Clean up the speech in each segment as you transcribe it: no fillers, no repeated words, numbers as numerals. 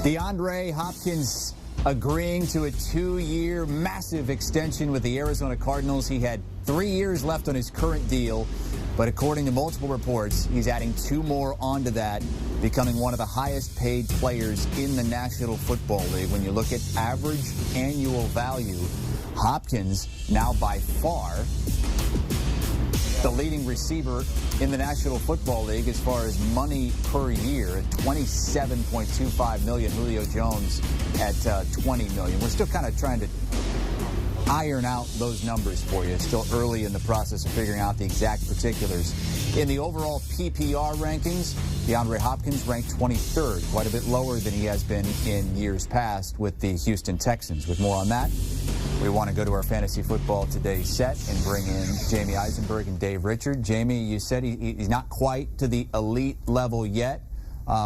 DeAndre Hopkins agreeing to a 2-year massive extension with the Arizona Cardinals. He had 3 years left on his current deal, but according to multiple reports, he's adding 2 more onto that, becoming one of the highest paid players in the National Football League. When you look at average annual value, Hopkins now by far the leading receiver in the National Football League as far as money per year at $27.25 million. Julio Jones at $20 million. We're still kind of trying to iron out those numbers for you. It's still early in the process of figuring out the exact particulars. In the overall PPR rankings, DeAndre Hopkins ranked 23rd, quite a bit lower than he has been in years past with the Houston Texans. With more on that, we want to go to our Fantasy Football Today set and bring in Jamie Eisenberg and Dave Richard. Jamie, you said he's not quite to the elite level yet.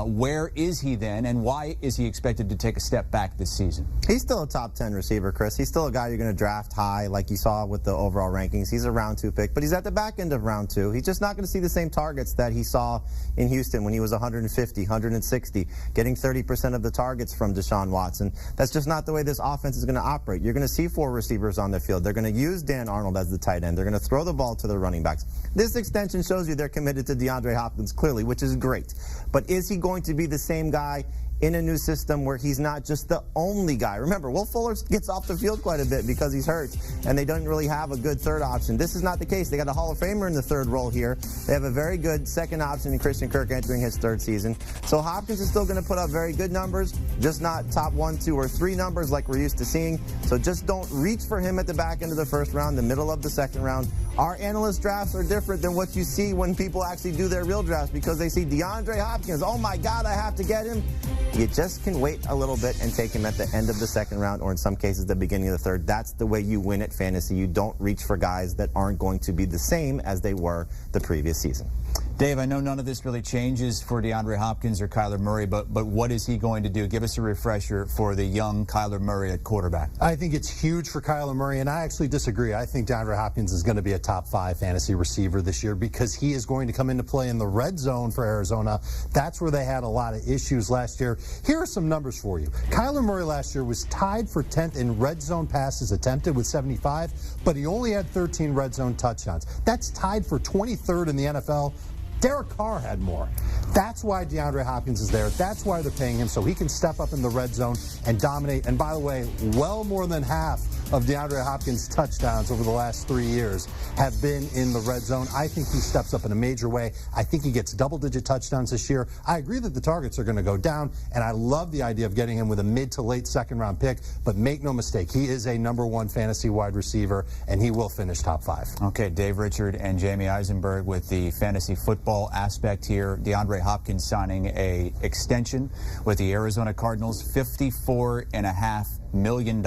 Where is he then, and why is he expected to take a step back this season? He's still a top 10 receiver, Chris. He's still a guy you're going to draft high, like you saw with the overall rankings. He's a round 2 pick, but he's at the back end of round 2. He's just not going to see the same targets that he saw in Houston when he was 150, 160, getting 30% of the targets from Deshaun Watson. That's just not the way this offense is going to operate. You're going to see 4 receivers on the field. They're going to use Dan Arnold as the tight end. They're going to throw the ball to the running backs. This extension shows you they're committed to DeAndre Hopkins clearly, which is great. But is he going to be the same guy in a new system where he's not just the only guy? Remember, Will Fuller gets off the field quite a bit because he's hurt, and they don't really have a good third option. This is not the case. They got a Hall of Famer in the third role here. They have a very good second option in Christian Kirk entering his 3rd season. So Hopkins is still going to put up very good numbers, just not top 1, 2, or 3 numbers like we're used to seeing. So just don't reach for him at the back end of the 1st round, the middle of the 2nd round. Our analyst drafts are different than what you see when people actually do their real drafts, because they see DeAndre Hopkins. Oh my God, I have to get him. You just can wait a little bit and take him at the end of the 2nd round, or in some cases the beginning of the 3rd. That's the way you win at fantasy. You don't reach for guys that aren't going to be the same as they were the previous season. Dave, I know none of this really changes for DeAndre Hopkins or Kyler Murray, but what is he going to do? Give us a refresher for the young Kyler Murray at quarterback. I think it's huge for Kyler Murray, and I actually disagree. I think DeAndre Hopkins is going to be a top 5 fantasy receiver this year because he is going to come into play in the red zone for Arizona. That's where they had a lot of issues last year. Here are some numbers for you. Kyler Murray last year was tied for 10th in red zone passes attempted with 75, but he only had 13 red zone touchdowns. That's tied for 23rd in the NFL. Derek Carr had more. That's why DeAndre Hopkins is there. That's why they're paying him, so he can step up in the red zone and dominate. And by the way, well more than half of DeAndre Hopkins' touchdowns over the last 3 years have been in the red zone. I think he steps up in a major way. I think he gets double-digit touchdowns this year. I agree that the targets are going to go down, and I love the idea of getting him with a mid to late 2nd round pick. But make no mistake, he is a number 1 fantasy wide receiver, and he will finish top 5. Okay, Dave Richard and Jamie Eisenberg with the fantasy football aspect here. DeAndre Hopkins signing a extension with the Arizona Cardinals, $54.5 million,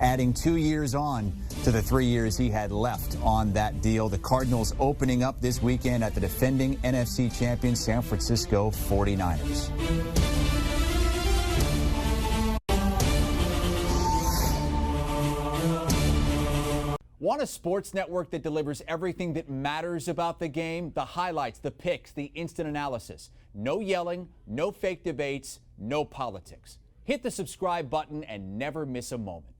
adding 2 years on to the 3 years he had left on that deal. The Cardinals opening up this weekend at the defending NFC champion San Francisco 49ers. Want a sports network that delivers everything that matters about the game? The highlights, the picks, the instant analysis. No yelling, no fake debates, no politics. Hit the subscribe button and never miss a moment.